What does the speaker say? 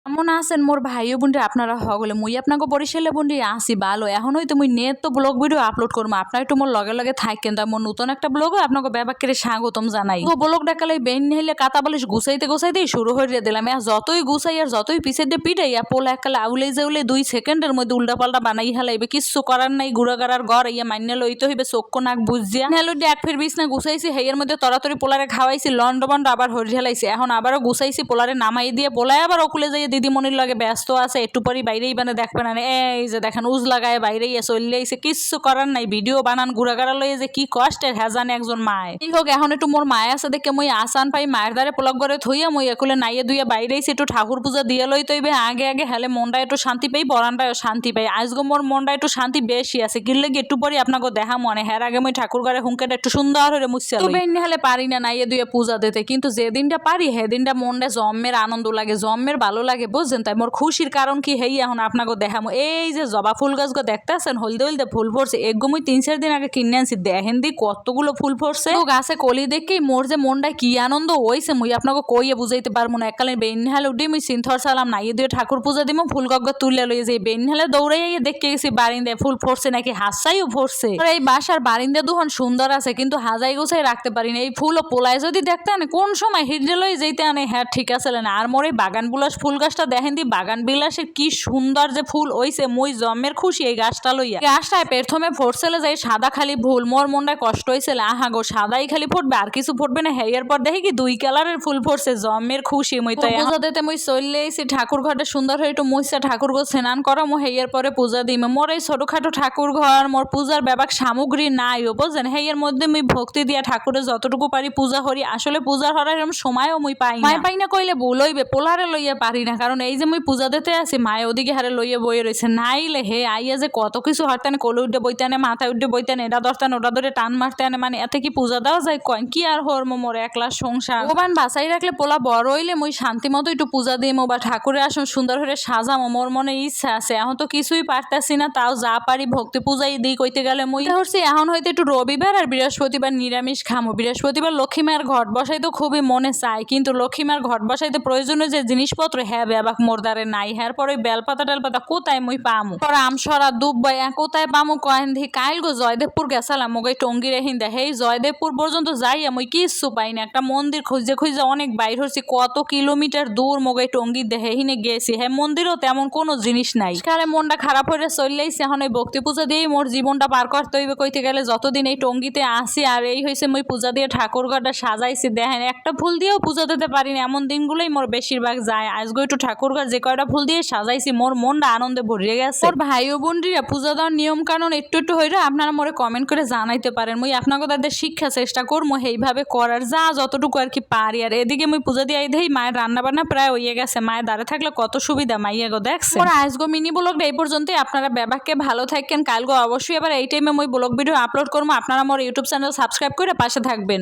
কেমন আছেন মোর ভাই ও বোনরা আপনারা হগলে মুই আপনাকে বরিশালে বোনরি আসি ভালো এখন হয়তো মুই নেট তো ব্লগ ভিডিও আপলোড করবো আপনার একটু মোর লগে লগে থাকেন তাই মোর নতুন একটা ব্লগে আপনাকে ব্যাপারে স্বাগতম জানাই ও ব্লগ ডাকালে বেন নিলে কাতা বালিশ গুছাইতে গুছাইতেই শুরু হয়ে দিলাম যতই গুছাই আর যতই পিছে দিয়ে পিটাই পোলা একালে আউলে যাউলে 2 সেকেন্ডের মধ্যে উল্টা পাল্টা বানাই হেলাইবে কিছু করার নাই গুড়াগাড়ার ঘর ইয়া মান্য লইতে হইবে চক্ষু নাক বুঝিয়া নেলো এক ফের বিছ না গুছাইছি হেয়ের মধ্যে তরাতরি পোলারে খাওয়াইছি লন্ড বন্ড আবার হরি ঢেলাইছি এখন আবারও গুছাইছি পোলারে নামাই দিয়ে পোলায় আবার ওকুলে যাইয়ে দিদিমণির লাগে ব্যস্ত আছে একটু পরই বাইরেই মানে দেখবে না এই যে দেখেন উজ লাগায় বাইরেই চলে আইছে কিচ্ছু করার নাই ভিডিও বানান ঘুরাঘাড়া লইয়ে যে কি কষ্টের হেজানে একজন মায় এই হোক এখন একটু মোর মায় আছে দেখে মুই আসান পাই মায়ের দ্বারে পোলক ঘরে থইয়া মুই একুলে নাইয়ে দুইয়া বাইরেইছি একটু ঠাকুর পূজা দিয়ে লই তৈবে আগে আগে হেলে মনটা একটু শান্তি পাই পরানটাও শান্তি পাই আজগো মোর মনটা একটু শান্তি বেশি আছে কিনলে একটু পরই আপনাকে দেখা মনে হের আগে মুই ঠাকুর ঘরে হুঙ্কেটা একটু সুন্দর হয়ে মুছিয়া লই বেন হেলে পারি না নাইয়ে দুইয়া পূজা দিতে কিন্তু যেদিনটা পারি সেদিনটা মনটা জম্মের আনন্দ লাগে জম্মের ভালো লাগে বুঝছেন তাই মোর খুশির কারণ কি হেই এখন আপনাকে দেখামো এই যে জবা ফুল গাছগো দেখতেছেন হলদে হলদে ফুল ফোরছে এগো মুই 3-4 দিন আগে কিনে আনছি দেখেন দি কতগুলো ফুল ফোরছে তো গাছে কলি দেখেই মোর যে মনটা কি আনন্দ হইছে মুই আপনাকে কইয়ে বুঝাইতে পারবো না এককালে বেনহালে উঠি মুই সিনথর সালাম নাইয়ে দিয়ে ঠাকুর পূজা দিমু ফুল গগ্গ তুলে লইয়ে যে বেনহালে দৌড়াইয়ে দেখে গেছি বারিন্দায় ফুল ফোরছে নাকি হাসাইও ফোরছে এই বাসার বারিন্দা দুহন সুন্দর আছে কিন্তু হাজাই গোছাই রাখতে পারি না এই ফুল ও পোলায় যদি দেখতেন কোন সময় হিরডে লই যেতে আনে হ্যাঁ ঠিক আছে না আর মোর এই বাগান বিলাস ফুল গাছটা দেখেন দি বাগান বিলাসের কি সুন্দর যে ফুল হইছে মুই জম্মের খুশি এই গাছটা লইয়া গাছটায় প্রথমে ফোরছেলে যাই সাদা খালি ফুল মোর মনটায় কষ্ট হয়েছিল আহা গো সাদাই খালি ফুটবে আর কিছু ফুটবে না হেয়ার পর দেখি কি 2 কালারের ফুল ফোরছে জম্মের খুশি মুই তো পূজা দিতে মুই চলে এসেছি ঠাকুর ঘরটা সুন্দর হয়ে একটু মুইসা ঠাকুর ঘর স্নান করা মো হেয়ার পরে পূজা দিই মোর এই ছোটখাটো ঠাকুর ঘর মোর পূজার ব্যাপার সামগ্রী নাই ও বুঝছেন হেয়ার মধ্যে মুই ভক্তি দিয়া ঠাকুরে যতটুকু পারি পূজা করি আসলে পূজার হওয়ার এরকম সময়ও মুই পাই না কইলে ভুল হইবে পোলারে লইয়া পারি না কারণ এই যে মুই পূজা দিতে আছি মায়ে ওদিকে হারে লইয়া বইয়ে রয়েছে নাইলে হে আইয়া যে কত কিছু হরতানে কোলে উঠে বইতে আনে মাথায় উঠে বইতে আনে এটা ধরতেন ওটা ধরে টান মারতে আনে মানে এতে কি পূজা দেওয়া যায় কয়েন কি আর হর মোর একলা সংসার ভগবান বাসাই রাখলে পোলা বড় হইলে মুই শান্তি মতো একটু পূজা দিমো বা ঠাকুরের আসন সুন্দর করে সাজামো মোর মনে ইচ্ছা আছে এখন তো কিছুই পারতেছি না তাও যা পারি ভক্তি পূজাই দিই কইতে গেলে মুই ধরছি এখন হয়তো একটু রবিবার আর বৃহস্পতিবার নিরামিষ খামো বৃহস্পতিবার লক্ষ্মীমার ঘট বসাই তো খুবই মনে চাই কিন্তু লক্ষ্মীমার ঘট বসাইতে প্রয়োজনীয় যে জিনিসপত্র হ্যাঁ ব্যাবাক মোর দ্বারে নাই হ্যার পরে বেলপাতা টেলপাতা কোথায় মুই পামু আমসরা দুব বয়া কোথায় পামু কয়েন দি কাইল গো জয়দেবপুর গেছিলাম মগে টঙ্গি রেহিন দে হেই জয়দেবপুর পর্যন্ত যাইয়া মুই কিচ্ছু পাই না একটা মন্দির খুঁজে খুঁজে অনেক বাইর হচ্ছি কত কিলোমিটার দূর মগে টঙ্গি দেহিনে গেছি হ্যাঁ মন্দিরও তেমন কোনো জিনিস নাই কালে মনটা খারাপ হয়ে চললেইছে এখন এই ভক্তি পূজা দিয়েই মোর জীবনটা পার করতে হইবে কইতে গেলে যতদিন এই টঙ্গিতে আসি আর এই হয়েছে মুই পূজা দিয়ে ঠাকুর ঘরটা সাজাইছি দেখেন একটা ফুল দিয়েও পূজা দিতে পারি না এমন দিনগুলোই মোর বেশিরভাগ যায় আজকে একটু ঠাকুর ঘর যে কয়টা ফুল দিয়ে সাজাইছি মোর মনটা আনন্দে ভরিয়ে গেছে ওর ভাই ও বোনরা পূজা দেওয়ার নিয়ম কানুন একটু একটু হইলে আপনারা মোরে কমেন্ট করে জানাইতে পারেন মুই আপনাকে তাদের শিক্ষা চেষ্টা করবো এইভাবে করার যা যতটুকু আর কি পারি আর এদিকে মুই পূজা দিয়ে দেই মায়ের রান্না বান্না প্রায় হইয়ে গেছে মায়ের দাঁড়ে থাকলে কত সুবিধা মাইয়া গো দেখছে ওরা আজগো মিনি ব্লগটা এই পর্যন্তই আপনারা ব্যাপারকে ভালো থাকেন কালগো অবশ্যই আবার এই টাইমে মুই ব্লগ ভিডিও আপলোড করবো আপনারা মোর ইউটিউব চ্যানেল সাবস্ক্রাইব করে পাশে থাকবেন।